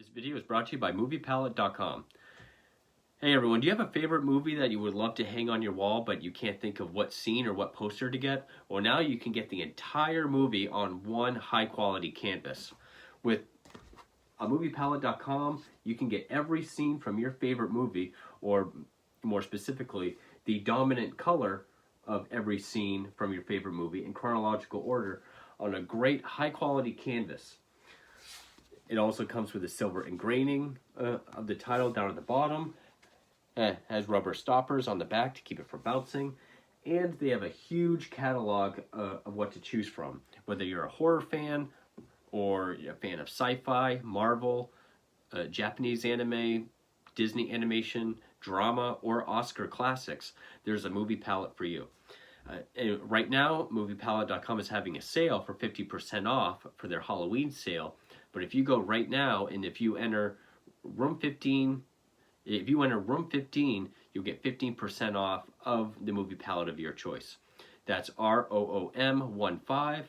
This video is brought to you by MoviePalette.com. Hey everyone, do you have a favorite movie that you would love to hang on your wall but you can't think of what scene or what poster to get? Well, now you can get the entire movie on one high quality canvas. With MoviePalette.com, you can get every scene from your favorite movie, or more specifically, the dominant color of every scene from your favorite movie in chronological order on a great high quality canvas. It also comes with a silver engraving of the title down at the bottom. Has rubber stoppers on the back to keep it from bouncing. And they have a huge catalog of what to choose from. Whether you're a horror fan, or a fan of sci-fi, Marvel, Japanese anime, Disney animation, drama, or Oscar classics, there's a movie palette for you. And right now, MoviePalette.com is having a sale for 50% off for their Halloween sale. But if you go right now, and if you enter room 15, you'll get 15% off of the movie palette of your choice. That's ROOM15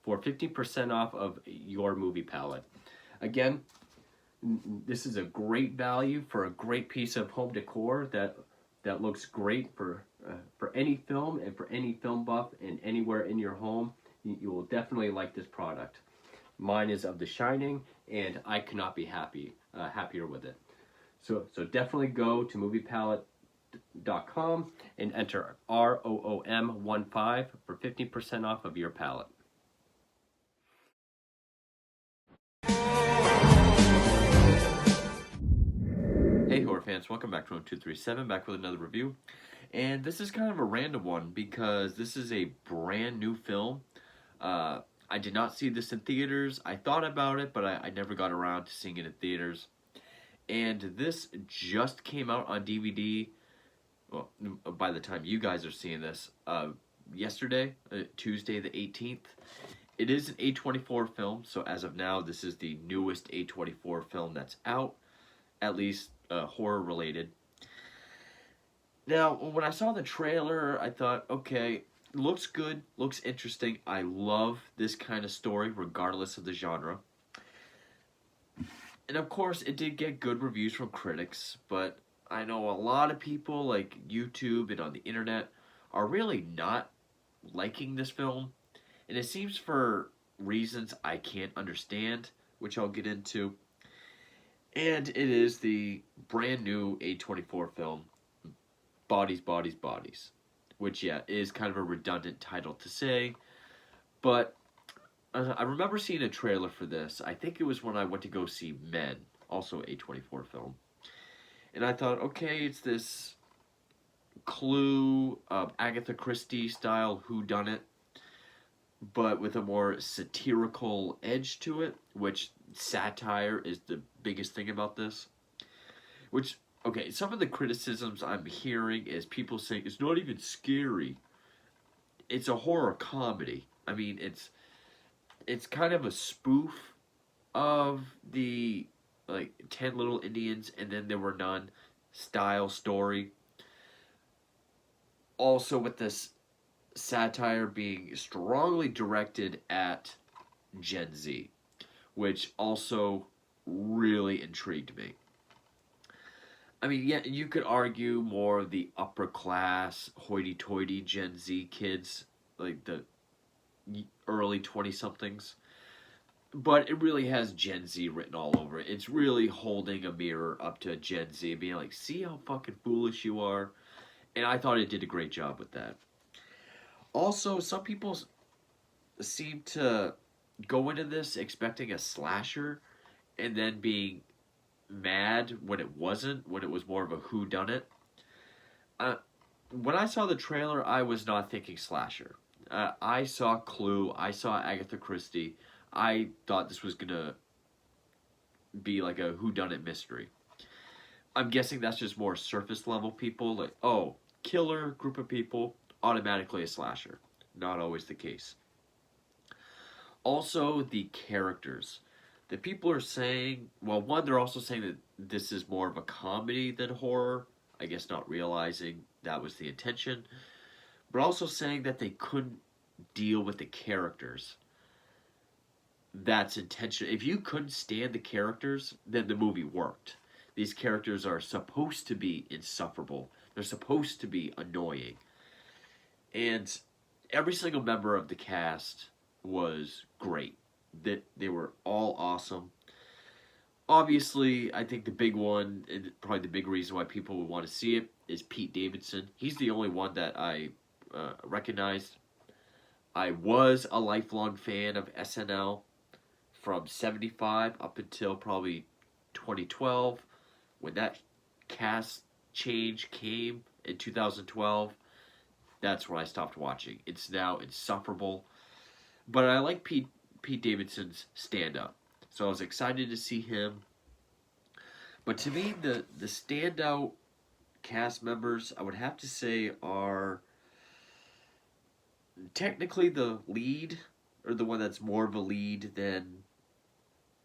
for 15% off of your movie palette. Again, this is a great value for a great piece of home decor that looks great for any film and for any film buff and anywhere in your home. You will definitely like this product. Mine is of The Shining, and I could not be happier with it. So definitely go to MoviePalette.com and enter ROOM15 for 15% off of your palette. Hey horror fans, welcome back to Room 237, back with another review. And this is kind of a random one because this is a brand new film. I did not see this in theaters. I thought about it, but I never got around to seeing it in theaters. And this just came out on DVD, well, by the time you guys are seeing this, yesterday, Tuesday the 18th. It is an A24 film, so as of now, this is the newest A24 film that's out, at least horror related. Now, when I saw the trailer, I thought, okay, looks good, looks interesting. I love this kind of story regardless of the genre. And of course, it did get good reviews from critics, but I know a lot of people like YouTube and on the internet are really not liking this film. And it seems for reasons I can't understand, which I'll get into. And it is the brand new A24 film, Bodies, Bodies, Bodies. Which, yeah, is kind of a redundant title to say. But I remember seeing a trailer for this. I think it was when I went to go see Men, also a A24 film. And I thought, okay, it's this Clue, Agatha Christie style whodunit, but with a more satirical edge to it, which satire is the biggest thing about this. Which, okay, some of the criticisms I'm hearing is people saying it's not even scary. It's a horror comedy. I mean, it's kind of a spoof of the, like, 10 Little Indians and Then There Were None style story. Also with this satire being strongly directed at Gen Z, which also really intrigued me. I mean, yeah, you could argue more of the upper class, hoity-toity Gen Z kids, like the early 20-somethings. But it really has Gen Z written all over it. It's really holding a mirror up to Gen Z, being like, see how fucking foolish you are? And I thought it did a great job with that. Also, some people seem to go into this expecting a slasher and then being mad when it wasn't, when it was more of a whodunit. When I saw the trailer, I was not thinking slasher. I saw Clue, I saw Agatha Christie. I thought this was gonna be like a whodunit mystery. I'm guessing that's just more surface level people, like, oh, killer group of people, automatically a slasher. Not always the case. Also, the characters. The people are saying, well, one, they're also saying that this is more of a comedy than horror. I guess not realizing that was the intention. But also saying that they couldn't deal with the characters. that's intentional. If you couldn't stand the characters, then the movie worked. These characters are supposed to be insufferable. They're supposed to be annoying. And every single member of the cast was great. They were all awesome. Obviously, I think the big one, and probably the big reason why people would want to see it, is Pete Davidson. He's the only one that I recognized. I was a lifelong fan of SNL from 75 up until probably 2012 when that cast change came in 2012. That's when I stopped watching. It's now insufferable. But I like Pete Davidson's stand up. So I was excited to see him. But to me, the standout cast members, I would have to say, are technically the lead, or the one that's more of a lead than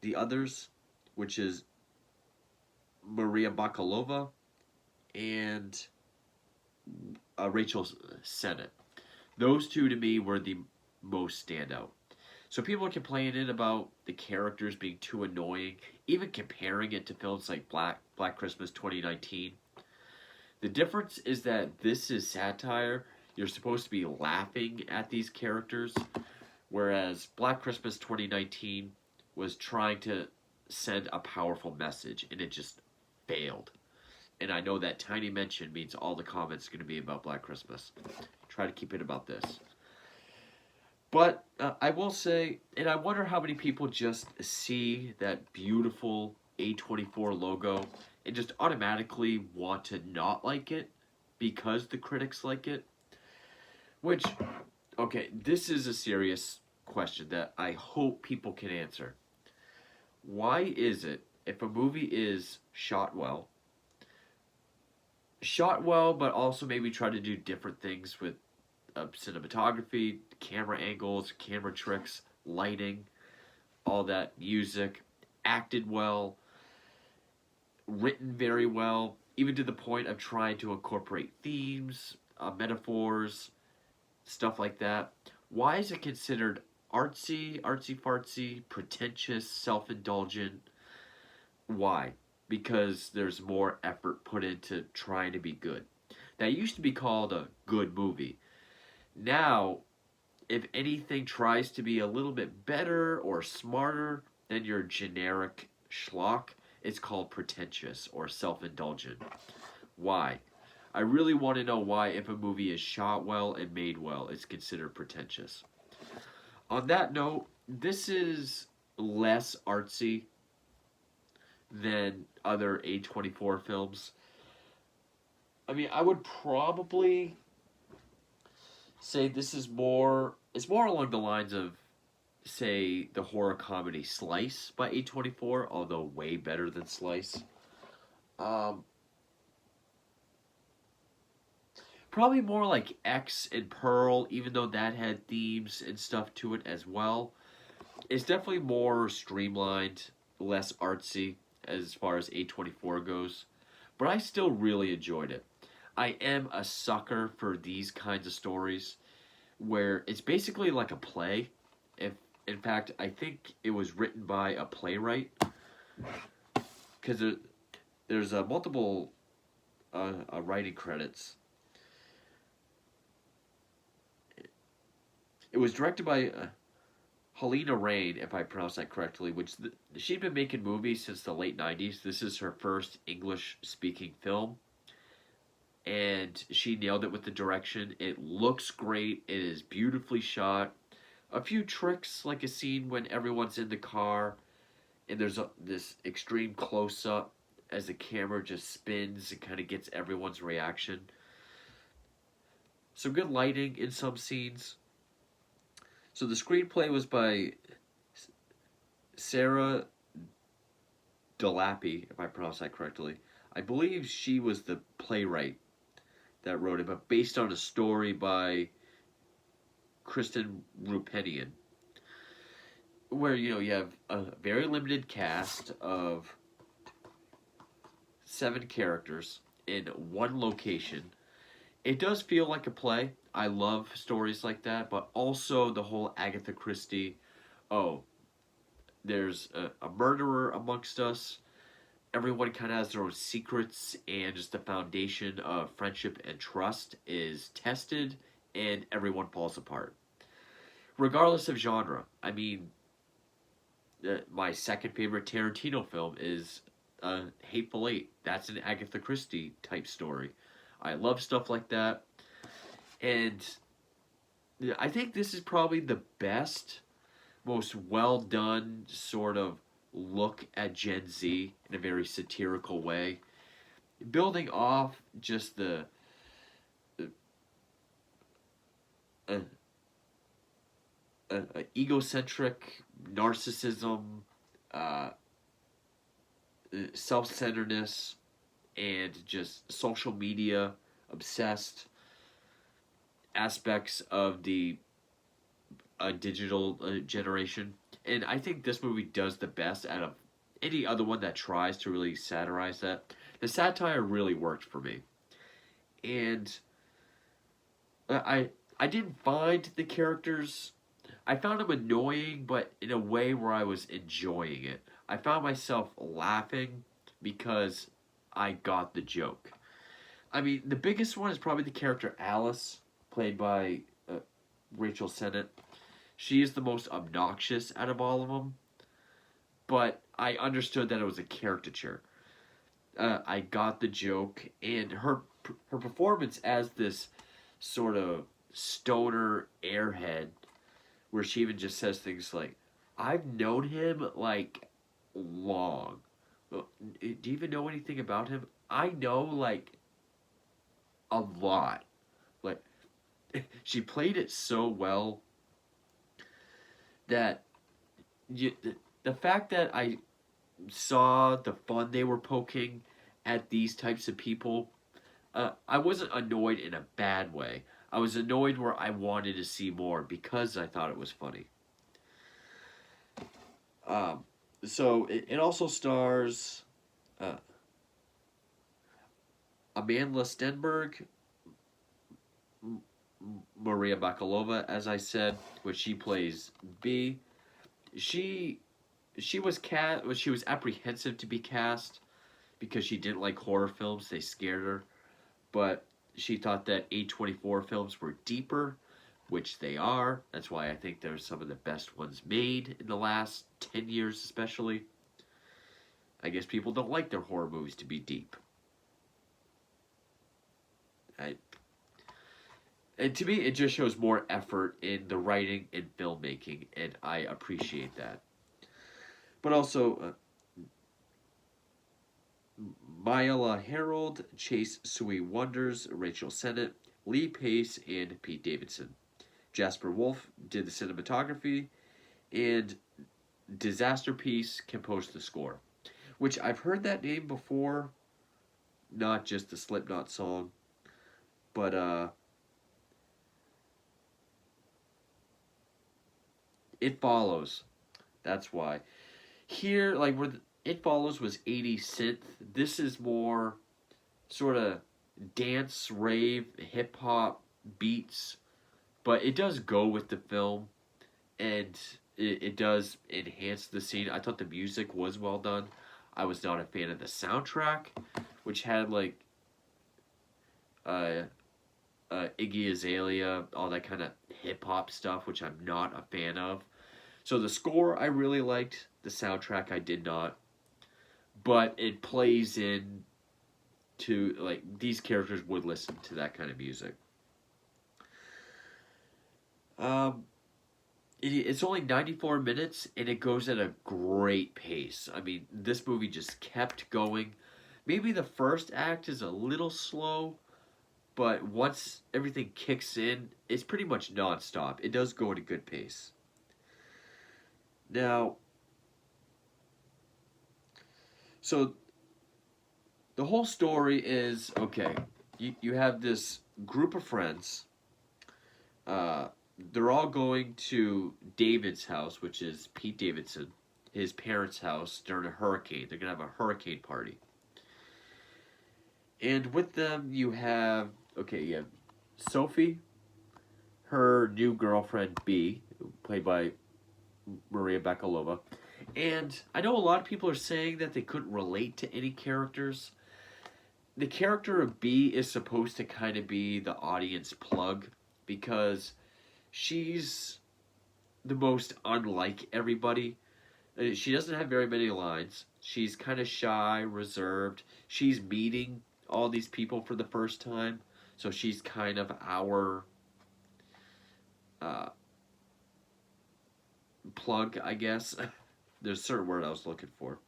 the others, which is Maria Bakalova and Rachel Sennett. Those two to me were the most standout. So people are complaining about the characters being too annoying, even comparing it to films like Black Christmas 2019. The difference is that this is satire. You're supposed to be laughing at these characters, whereas Black Christmas 2019 was trying to send a powerful message, and it just failed. And I know that tiny mention means all the comments are going to be about Black Christmas. Try to keep it about this. But I will say, and I wonder how many people just see that beautiful A24 logo and just automatically want to not like it because the critics like it. Which, okay, this is a serious question that I hope people can answer. Why is it, if a movie is shot well, but also maybe try to do different things with cinematography, camera angles, camera tricks, lighting, all that, music, acted well, written very well, even to the point of trying to incorporate themes, metaphors, stuff like that. Why is it considered artsy-fartsy, pretentious, self-indulgent? Why? Because there's more effort put into trying to be good. That used to be called a good movie. Now, if anything tries to be a little bit better or smarter than your generic schlock, it's called pretentious or self-indulgent. Why? I really want to know why, if a movie is shot well and made well, it's considered pretentious. On that note, this is less artsy than other A24 films. I mean, I would probably say this is more, it's more along the lines of, say, the horror comedy Slice by A24, although way better than Slice. Probably more like X and Pearl, even though that had themes and stuff to it as well. It's definitely more streamlined, less artsy as far as A24 goes. But I still really enjoyed it. I am a sucker for these kinds of stories where it's basically like a play. If in fact, I think it was written by a playwright, because there's multiple writing credits. It was directed by Helena Rain, if I pronounce that correctly, she'd been making movies since the late 90s. This is her first English-speaking film, and she nailed it with the direction. It looks great. It is beautifully shot. A few tricks, like a scene when everyone's in the car, and there's this extreme close-up as the camera just spins and kind of gets everyone's reaction. Some good lighting in some scenes. So the screenplay was by Sarah Delappy, if I pronounce that correctly. I believe she was the playwright that wrote it, but based on a story by Kristen Rupenian, where you have a very limited cast of 7 characters in one location. It does feel like a play. I love stories like that, but also the whole Agatha Christie, oh, there's a murderer amongst us. Everyone kind of has their own secrets, and just the foundation of friendship and trust is tested, and everyone falls apart. Regardless of genre, I mean, my second favorite Tarantino film is Hateful Eight. That's an Agatha Christie type story. I love stuff like that, and I think this is probably the best, most well done sort of look at Gen Z in a very satirical way, building off just the uh, egocentric narcissism, uh, self centeredness, and just social media obsessed aspects of the digital generation. And I think this movie does the best out of any other one that tries to really satirize that. The satire really worked for me. And I didn't find the characters, I found them annoying, but in a way where I was enjoying it. I found myself laughing because I got the joke. I mean, the biggest one is probably the character Alice, played by Rachel Sennett. She is the most obnoxious out of all of them, but I understood that it was a caricature. I got the joke, and her performance as this sort of stoner airhead, where she even just says things like, "I've known him like long. Do you even know anything about him? I know like a lot." Like she played it so well that the fact that I saw the fun they were poking at these types of people, I wasn't annoyed in a bad way. I was annoyed where I wanted to see more because I thought it was funny. So it also stars uh, Amanda Stenberg, Maria Bakalova, as I said, which she plays B. She she was she was apprehensive to be cast because she didn't like horror films. They scared her, but she thought that A24 films were deeper, which they are. That's why I think they're some of the best ones made in the last 10 years, especially. I guess people don't like their horror movies to be deep. I, and to me, it just shows more effort in the writing and filmmaking, and I appreciate that. But also, Myla Harold, Chase Sui Wonders, Rachel Sennett, Lee Pace, and Pete Davidson. Jasper Wolf did the cinematography, and Disaster Piece composed the score. Which I've heard that name before, not just the Slipknot song, but It Follows. That's why. Here, like where It Follows was 80s synth, this is more sort of dance, rave, hip hop beats, but it does go with the film, and it does enhance the scene. I thought the music was well done. I was not a fan of the soundtrack, which had like uh, Iggy Azalea, all that kind of hip hop stuff, which I'm not a fan of. So the score I really liked, the soundtrack I did not, but it plays in to like these characters would listen to that kind of music. Um, it's only 94 minutes and it goes at a great pace. I mean, this movie just kept going. Maybe the first act is a little slow, but once everything kicks in, it's pretty much nonstop. It does go at a good pace. Now, so the whole story is okay. You have this group of friends. Uh, they're all going to David's house, which is Pete Davidson, his parents' house during a hurricane. They're gonna have a hurricane party, and with them you have Sophie, her new girlfriend B, played by Maria Bakalova, And I know a lot of people are saying that they couldn't relate to any characters. The character of B is supposed to kind of be the audience plug because she's the most unlike everybody. She doesn't have very many lines. She's kind of shy, reserved. She's meeting all these people for the first time, so she's kind of our uh, plug, I guess. There's a certain word I was looking for.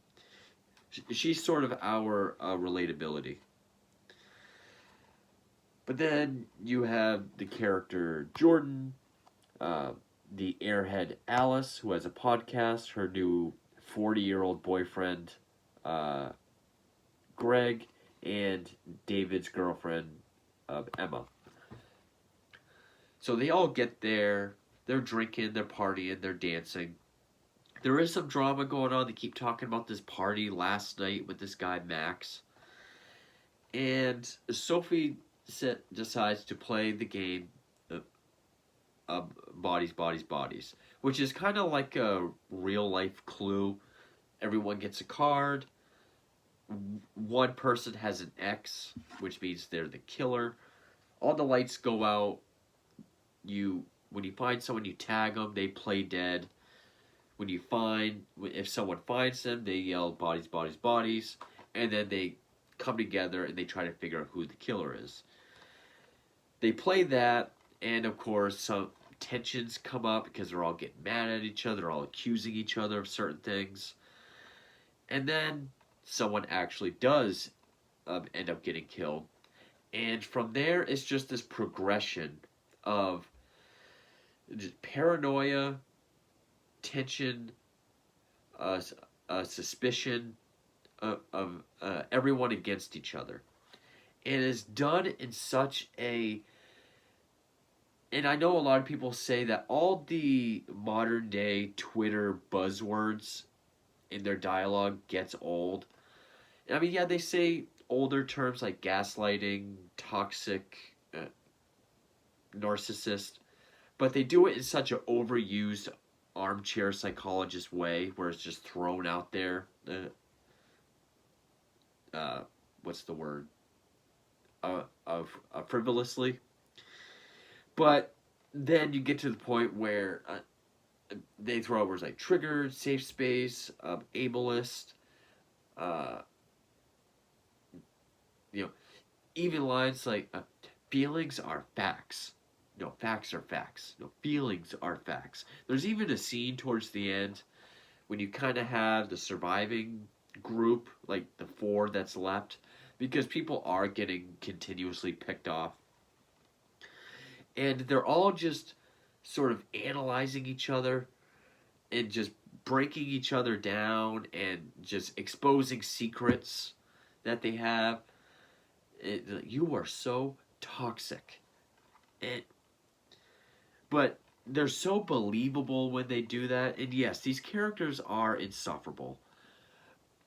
She's sort of our relatability. But then you have the character Jordan, uh, the airhead Alice, who has a podcast, her new 40-year-old boyfriend, uh, Greg, and David's girlfriend, Emma. So they all get there, they're drinking, they're partying, they're dancing. There is some drama going on. They keep talking about this party last night with this guy, Max. And Sophie decides to play the game Bodies, Bodies, Bodies, which is kind of like a real life Clue. Everyone gets a card. One person has an X, which means they're the killer. All the lights go out. When you find someone, you tag them. They play dead. If someone finds them, they yell bodies, bodies, bodies, and then they come together and they try to figure out who the killer is. They play that, and of course, some tensions come up because they're all getting mad at each other, they're all accusing each other of certain things. And then someone actually does end up getting killed. And from there, it's just this progression of just paranoia, tension, suspicion of everyone against each other. And it's done in such a... And I know a lot of people say that all the modern day Twitter buzzwords in their dialogue gets old. I mean, yeah, they say older terms like gaslighting, toxic, narcissist, but they do it in such an overused armchair psychologist way where it's just thrown out there. What's the word? Frivolously. But then you get to the point where they throw out words like triggered, safe space, ableist, uh, you know, even lines like feelings are facts. No, facts are facts. No, feelings are facts. There's even a scene towards the end when you kind of have the surviving group, like the 4 that's left, because people are getting continuously picked off. And they're all just sort of analyzing each other and just breaking each other down and just exposing secrets that they have. You are so toxic. But they're so believable when they do that. And yes, these characters are insufferable.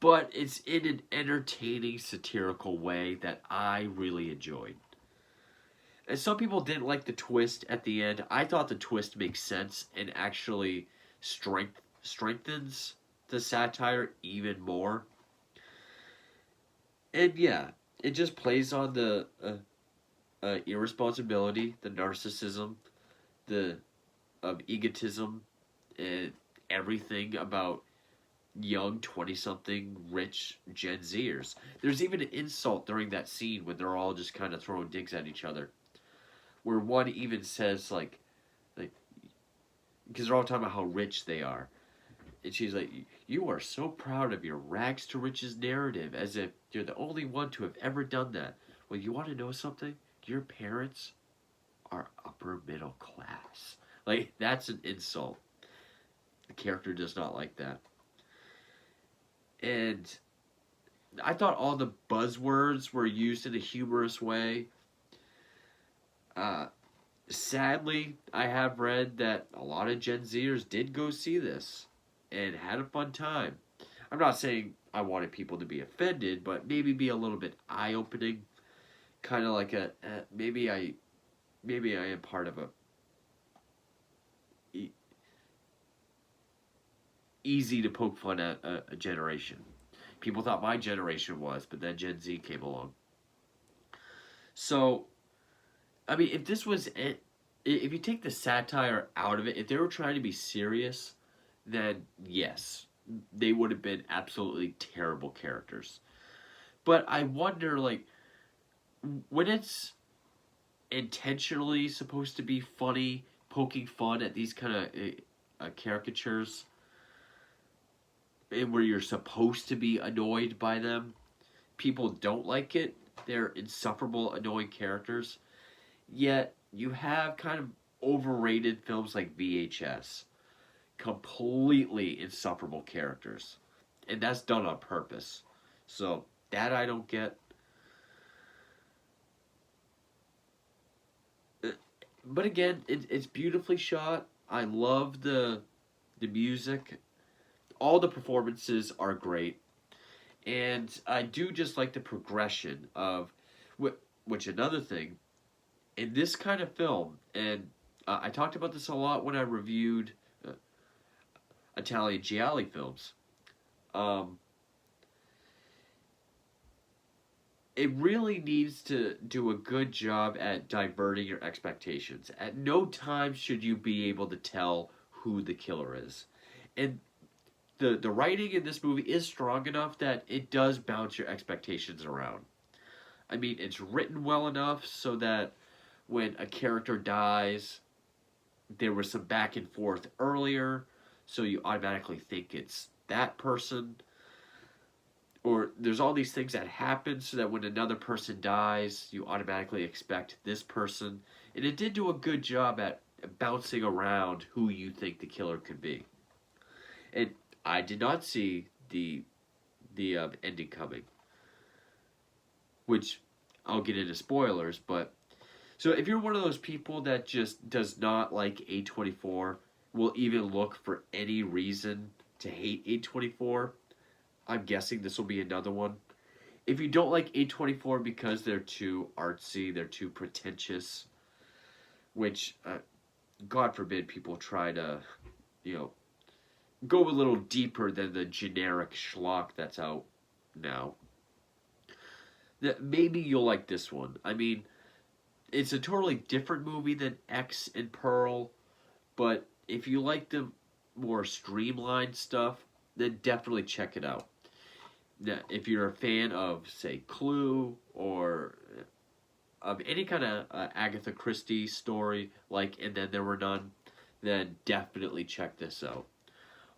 But it's in an entertaining, satirical way that I really enjoyed. And some people didn't like the twist at the end. I thought the twist makes sense and actually strengthens the satire even more. And yeah, it just plays on the irresponsibility, the narcissism, the egotism, and everything about young 20-something rich Gen Zers. There's even an insult during that scene when they're all just kind of throwing digs at each other, where one even says like, because they're all talking about how rich they are, and she's like, "You are so proud of your rags to riches narrative, as if you're the only one to have ever done that." Well, you want to know something? Your parents are upper middle class. Like, that's an insult. The character does not like that. And I thought all the buzzwords were used in a humorous way. Sadly, I have read that a lot of Gen Zers did go see this and had a fun time. I'm not saying I wanted people to be offended, but maybe be a little bit eye-opening. Kind of like maybe I am part of easy to poke fun at a generation. People thought my generation was, but then Gen Z came along. So, I mean, if this was it, if you take the satire out of it, if they were trying to be serious, then yes, they would have been absolutely terrible characters. But I wonder, like, when it's intentionally supposed to be funny, poking fun at these kind of caricatures, and where you're supposed to be annoyed by them, people don't like it. They're insufferable, annoying characters. Yet you have kind of overrated films like VHS, completely insufferable characters, and that's done on purpose. So that I don't get. But again, it's beautifully shot. I love the music. All the performances are great, and I do just like the progression of, which another thing in this kind of film, and I talked about this a lot when I reviewed Italian gialli films. Um, it really needs to do a good job at diverting your expectations. At no time should you be able to tell who the killer is. And the writing in this movie is strong enough that it does bounce your expectations around. I mean, it's written well enough so that when a character dies, there was some back and forth earlier, so you automatically think it's that person. Or there's all these things that happen so that when another person dies, you automatically expect this person. And it did do a good job at bouncing around who you think the killer could be. And I did not see the ending coming, which I'll get into spoilers. But so if you're one of those people that just does not like A24, will even look for any reason to hate A24, I'm guessing this will be another one. If you don't like A24 because they're too artsy, they're too pretentious, which, God forbid people try to, you know, go a little deeper than the generic schlock that's out now. That maybe you'll like this one. I mean, it's a totally different movie than X and Pearl, but if you like the more streamlined stuff, then definitely check it out. Now, if you're a fan of, say, Clue or of any kind of Agatha Christie story, like And Then There Were None, then definitely check this out.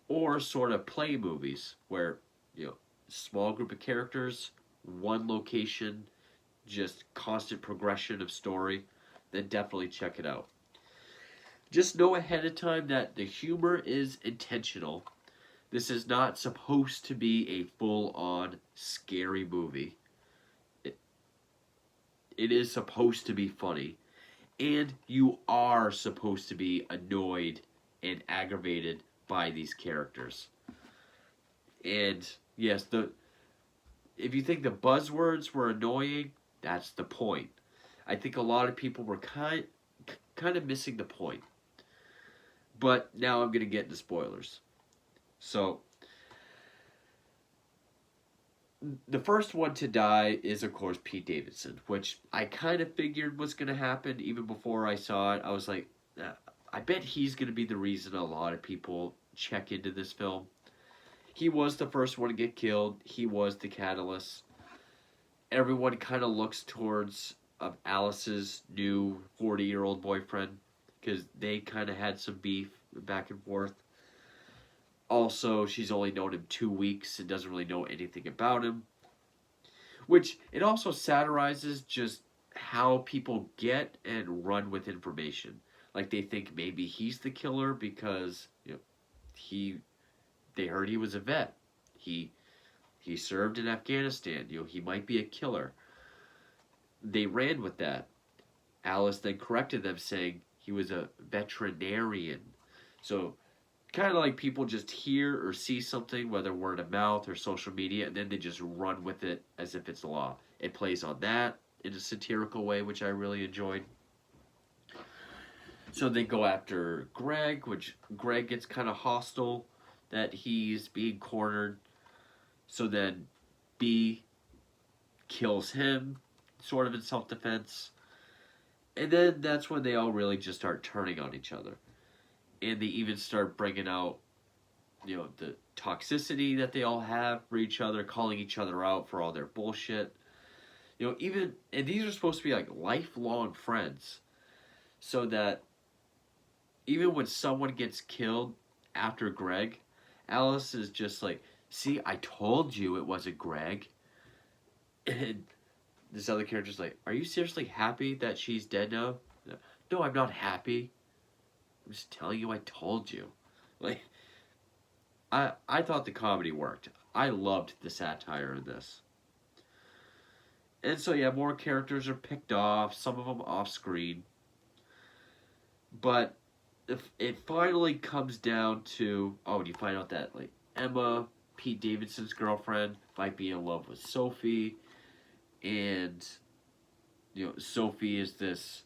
Or sort of play movies where, you know, small group of characters, one location, just constant progression of story, then definitely check it out. Just know ahead of time that the humor is intentional. This is not supposed to be a full-on scary movie. It, it is supposed to be funny. And you are supposed to be annoyed and aggravated by these characters. And yes, if you think the buzzwords were annoying, that's the point. I think a lot of people were kind of missing the point. But now I'm going to get into spoilers. So, the first one to die is, of course, Pete Davidson, which I kind of figured was going to happen even before I saw it. I was like, I bet he's going to be the reason a lot of people check into this film. He was the first one to get killed. He was the catalyst. Everyone kind of looks towards Alice's new 40-year-old boyfriend because they kind of had some beef back and forth. Also, she's only known him 2 weeks and doesn't really know anything about him. Which, it also satirizes just how people get and run with information. Like, they think maybe he's the killer because, you know, they heard he was a vet. He served in Afghanistan. You know, he might be a killer. They ran with that. Alice then corrected them, saying he was a veterinarian. So, kind of like people just hear or see something, whether word of mouth or social media, and then they just run with it as if it's law. It plays on that in a satirical way, which I really enjoyed. So they go after Greg, which Greg gets kind of hostile. that he's being cornered. So then B kills him, sort of in self-defense. And then that's when they all really just start turning on each other. And they even start bringing out, the toxicity that they all have for each other, calling each other out for all their bullshit. And these are supposed to be like lifelong friends. So that even when someone gets killed after Greg, Alice is just like, see, I told you it wasn't Greg. And this other character's like, are you seriously happy that she's dead now? No, I'm not happy. I'm just telling you I told you. Like, I thought the comedy worked. I loved the satire in this. And so, yeah, more characters are picked off, some of them off screen. But if it finally comes down to, and you find out that, like, Emma, Pete Davidson's girlfriend, might be in love with Sophie. And, Sophie is this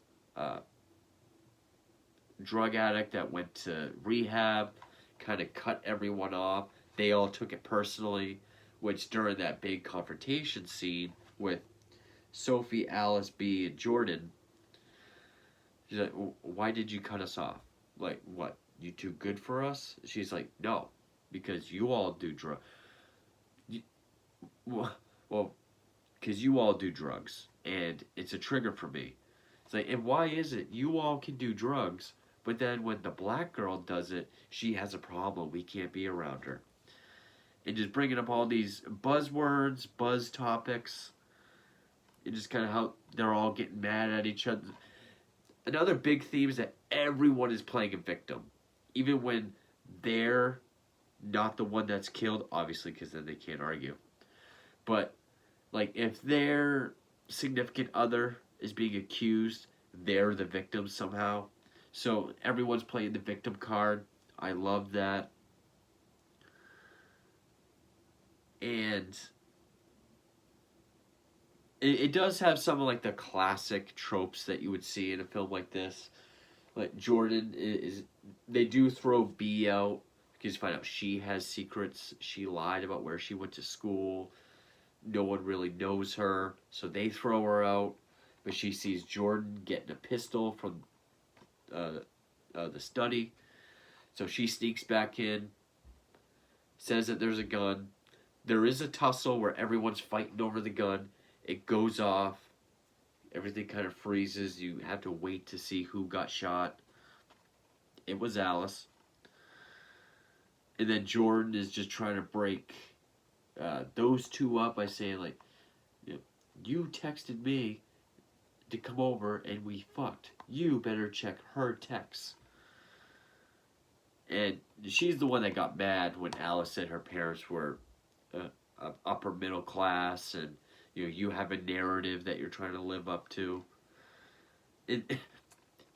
drug addict that went to rehab, kind of cut everyone off. They all took it personally, which during that big confrontation scene with Sophie, Alice, B, and Jordan, she's like, why did you cut us off? Like, what, you too good for us? She's like, no, because you all do drugs. Well, because you all do drugs, and it's a trigger for me. It's like, and why is it you all can do drugs, but then when the black girl does it, she has a problem. We can't be around her. And just bringing up all these buzzwords, buzz topics, and just kind of how they're all getting mad at each other. Another big theme is that everyone is playing a victim. Even when they're not the one that's killed, obviously, because then they can't argue. But, like, if their significant other is being accused, they're the victim somehow. So everyone's playing the victim card. I love that. And it does have some of, like, the classic tropes that you would see in a film like this. Like, Jordan they do throw B out because you find out she has secrets. She lied about where she went to school. No one really knows her, so they throw her out. But she sees Jordan getting a pistol from the study. So she sneaks back in, says that there's a gun. There is a tussle where everyone's fighting over the gun. It goes off. Everything kind of freezes. You have to wait to see who got shot. It was Alice. And then Jordan is just trying to break those two up by saying, like, you texted me to come over and we fucked. You better check her texts. And she's the one that got mad when Alice said her parents were upper middle class and you have a narrative that you're trying to live up to.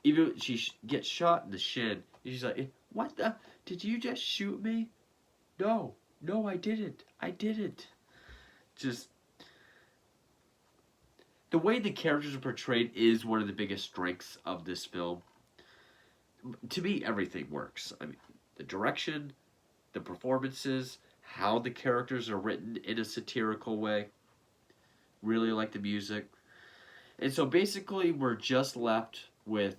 Even she gets shot in the shin. She's like, what the? Did you just shoot me? No, I didn't. Just the way the characters are portrayed is one of the biggest strengths of this film. To me, everything works. I mean, the direction, the performances, how the characters are written in a satirical way. Really like the music. And so basically, we're just left with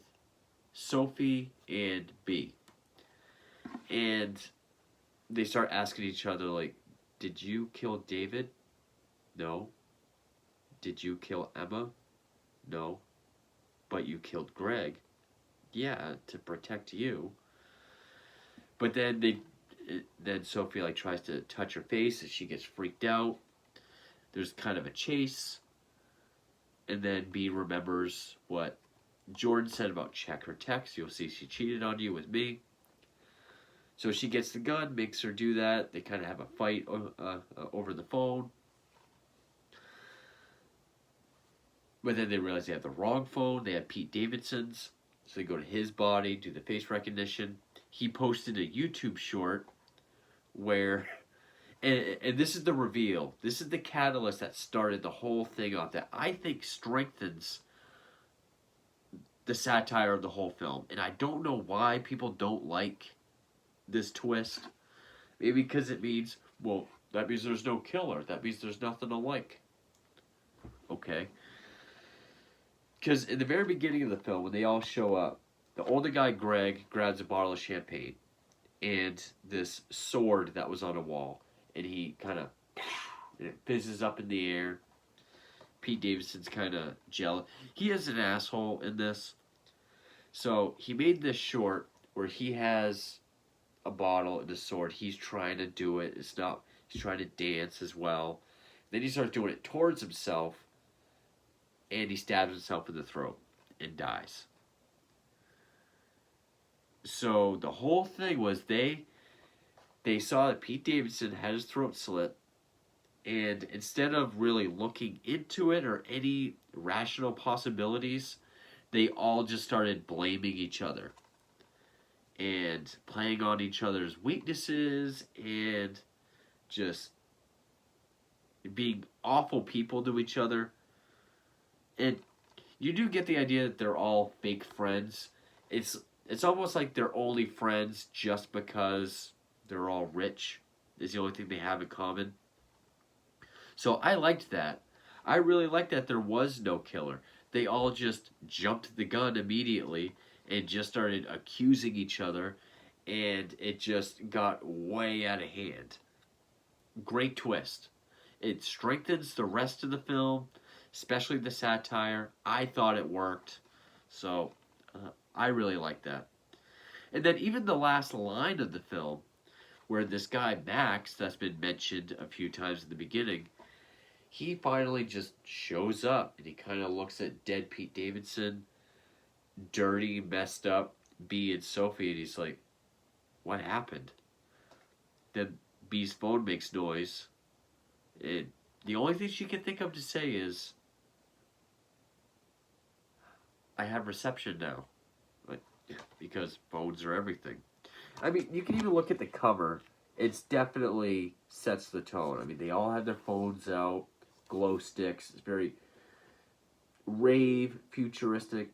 Sophie and B. And they start asking each other, like, did you kill David? No. Did you kill Emma? No. But you killed Greg. Yeah, to protect you. But then Sophie, like, tries to touch her face and she gets freaked out. There's kind of a chase. And then B remembers what Jordan said about check her text. You'll see she cheated on you with me. So she gets the gun, makes her do that. They kind of have a fight over the phone. But then they realize they have the wrong phone. They have Pete Davidson's. So they go to his body, do the face recognition. He posted a YouTube short where... And this is the reveal. This is the catalyst that started the whole thing off that I think strengthens the satire of the whole film. And I don't know why people don't like this twist. I Maybe because it means, well, that means there's no killer. That means there's nothing to like. Okay. Because in the very beginning of the film, when they all show up, the older guy, Greg, grabs a bottle of champagne and this sword that was on a wall. And he kind of, it fizzes up in the air. Pete Davidson's kind of jealous. He is an asshole in this. So he made this short where he has a bottle and a sword. He's trying to do it. It's not. He's trying to dance as well. Then he starts doing it towards himself, and he stabs himself in the throat and dies. So the whole thing was they saw that Pete Davidson had his throat slit, and instead of really looking into it or any rational possibilities, they all just started blaming each other and playing on each other's weaknesses and just being awful people to each other. And you do get the idea that they're all fake friends. It's almost like they're only friends just because they're all rich. Is the only thing they have in common. So I liked that. I really liked that there was no killer. They all just jumped the gun immediately and just started accusing each other, and it just got way out of hand. Great twist. It strengthens the rest of the film, especially the satire. I thought it worked, so I really like that. And then even the last line of the film, where this guy Max, that's been mentioned a few times in the beginning, he finally just shows up, and he kind of looks at dead Pete Davidson, dirty, messed up Bea and Sophie, and he's like, what happened? Then Bea's phone makes noise, and the only thing she can think of to say is, I have reception now. Like, because phones are everything. I mean, you can even look at the cover. It's definitely sets the tone. I mean, they all have their phones out, glow sticks. It's very rave, futuristic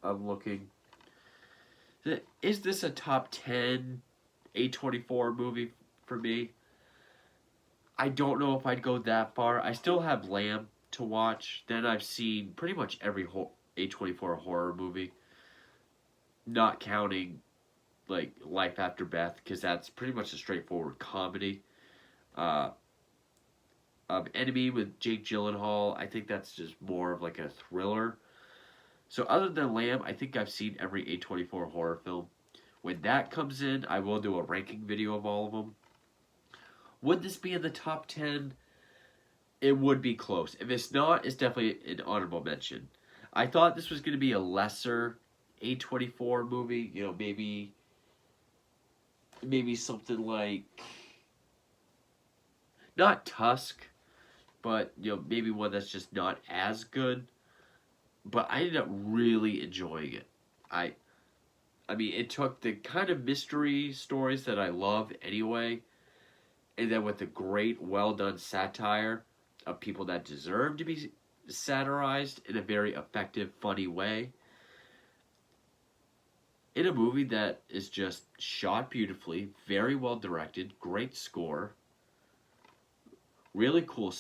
looking. Is this a top 10 A24 movie for me? I don't know if I'd go that far. I still have Lamb to watch. Then I've seen pretty much every A24 horror movie. Not counting like Life After Beth, because that's pretty much a straightforward comedy. Enemy with Jake Gyllenhaal, I think that's just more of like a thriller. So other than Lamb, I think I've seen every A24 horror film. When that comes in, I will do a ranking video of all of them. Would this be in the top 10? It would be close. If it's not, it's definitely an honorable mention. I thought this was going to be a lesser A24 movie. You know, maybe something like, not Tusk, but you know, maybe one that's just not as good. But I ended up really enjoying it. I mean, it took the kind of mystery stories that I love anyway, and then with the great, well-done satire of people that deserve to be satirized in a very effective, funny way. In a movie that is just shot beautifully, very well directed, great score, really cool,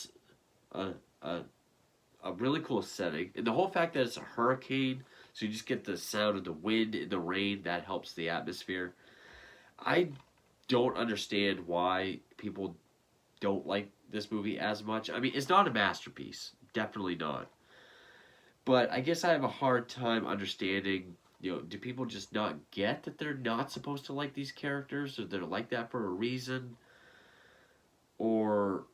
a really cool setting, and the whole fact that it's a hurricane, so you just get the sound of the wind and the rain, that helps the atmosphere. I don't understand why people don't like this movie as much. I mean, it's not a masterpiece, definitely not. But I guess I have a hard time understanding, you know, do people just not get that they're not supposed to like these characters, or they're like that for a reason? Or,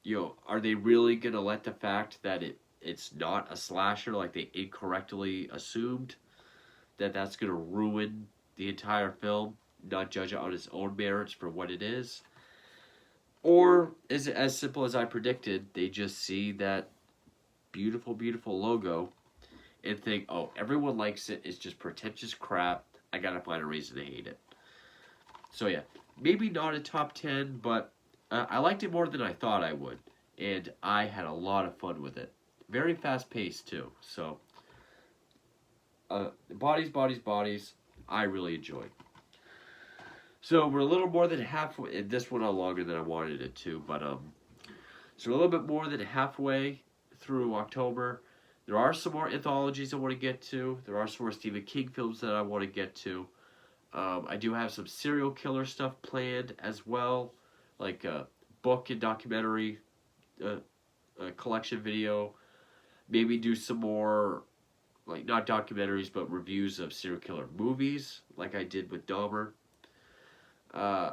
you know, are they really going to let the fact that it's not a slasher, like they incorrectly assumed, that that's going to ruin the entire film, not judge it on its own merits for what it is? Or is it as simple as I predicted? They just see that beautiful, beautiful logo and think, oh, everyone likes it, it's just pretentious crap, I gotta find a reason to hate it. So yeah, maybe not a top 10, but I liked it more than I thought I would, and I had a lot of fun with it. Very fast paced too, so bodies, I really enjoyed. So we're a little more than halfway. And this went on longer than I wanted it to, but so a little bit more than halfway through October. There are some more anthologies I want to get to. There are some more Stephen King films that I want to get to. I do have some serial killer stuff planned as well, like a book and documentary collection video. Maybe do some more, like not documentaries, but reviews of serial killer movies, like I did with Dahmer. Uh,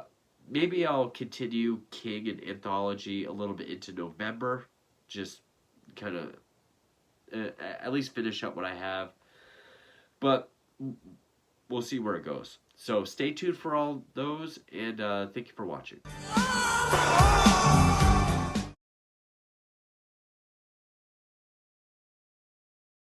Maybe I'll continue King and anthology a little bit into November. Just kind of at least finish up what I have. But we'll see where it goes. So stay tuned for all those, and thank you for watching.